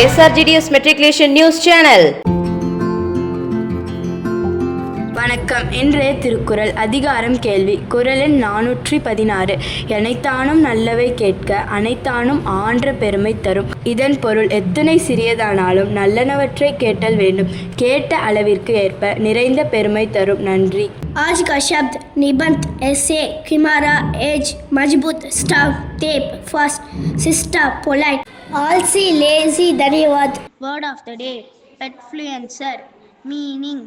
SRGDS Matriculation News Channel. வணக்கம். இன்றைய திருக்குறள் அதிகாரம் கேள்வி. குறள் எண் 416. எனைத்தானும் நல்லவை கேட்க அனைத்தானும் ஆன்ற பெருமை தரும். இதன் பொருள் எத்தனை சிறியதானாலும் நல்லனவற்றை கேட்டல் வேண்டும். கேட்ட அளவிற்கு ஏற்ப நிறைந்த பெருமை தரும். நன்றி. आज का शब्द निबंध, ऐसे, किमारा, एज, मजबूत, stove, tape, fast, sister, polite, आलसी, लेजी, धन्यवाद. Word of the day, petfluencer, meaning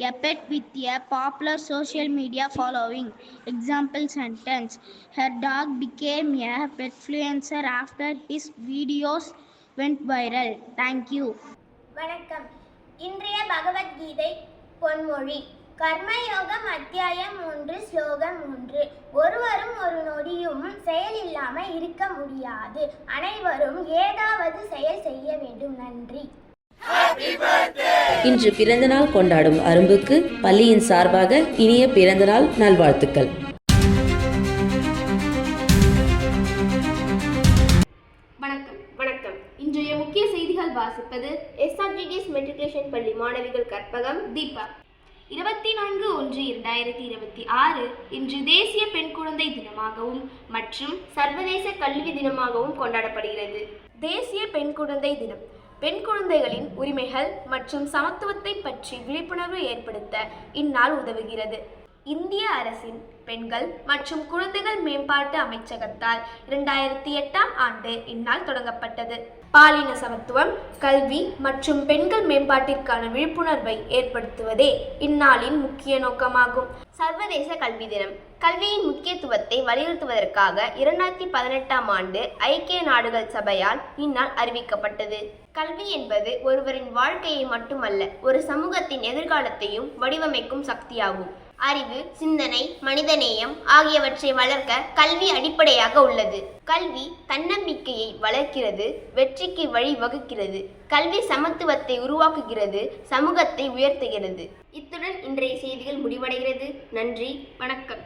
a pet with a popular social media following. Example sentence: her dog became a petfluencer after his videos went viral. Thank you. வணக்கம். இன்றைய பகவத்கீதை பொன்மொழி. கர்மயோகம் அத்தியாயம் 3 ஸ்லோகம் 3. ஒருவரும் ஒரு நொடியும் செயல் இல்லாமல் இருக்க முடியாது. அனைவரும் ஏதாவது செயல் செய்ய வேண்டும். நன்றி. இன்று பிறந்தநாள் கொண்டாடும் அரும்புக்கு பள்ளியின் சார்பாக இனிய பிறந்தநாள் நல்வாழ்த்துக்கள். வணக்கம். இன்றைய முக்கிய செய்திகள் வாசிப்பது SRGDS மெட்ரிகுலேஷன் பள்ளி மாணவிகள் கற்பகம், தீபா. 24/1/2026 இன்று தேசிய பெண் குழந்தை தினமாகவும் மற்றும் சர்வதேச கல்வி தினமாகவும் கொண்டாடப்படுகிறது. தேசிய பெண் குழந்தை தினம் பெண் குழந்தைகளின் உரிமைகள் மற்றும் சமத்துவத்தை பற்றி விழிப்புணர்வு ஏற்படுத்த இந்நாள் உதவுகிறது. இந்திய அரசின் பெண்கள் மற்றும் குழந்தைகள் மேம்பாட்டு அமைச்சகத்தால் 2008ஆம் ஆண்டு இந்நாள் தொடங்கப்பட்டது. பாலின சமத்துவம், கல்வி மற்றும் பெண்கள் மேம்பாட்டிற்கான விழிப்புணர்வை ஏற்படுத்துவதே இந்நாளின் முக்கிய நோக்கமாகும். சர்வதேச கல்வி தினம் கல்வியின் முக்கியத்துவத்தை வலியுறுத்துவதற்காக 2018ஆம் ஆண்டு ஐக்கிய நாடுகள் சபையால் இந்நாள் அறிவிக்கப்பட்டது. கல்வி என்பது ஒருவரின் வாழ்க்கையை மட்டுமல்ல, ஒரு சமூகத்தின் எதிர்காலத்தையும் வடிவமைக்கும் சக்தியாகும். அறிவு, சிந்தனை, மனிதநேயம் ஆகியவற்றை வளர்க்க கல்வி அடிப்படையாக உள்ளது. கல்வி தன்னம்பிக்கையை வளர்க்கிறது, வெற்றிக்கு வழிவகுக்கிறது. கல்வி சமத்துவத்தை உருவாக்குகிறது, சமூகத்தை உயர்த்துகிறது. இத்துடன் இன்றைய செய்திகள் முடிவடைகிறது. நன்றி, வணக்கம்.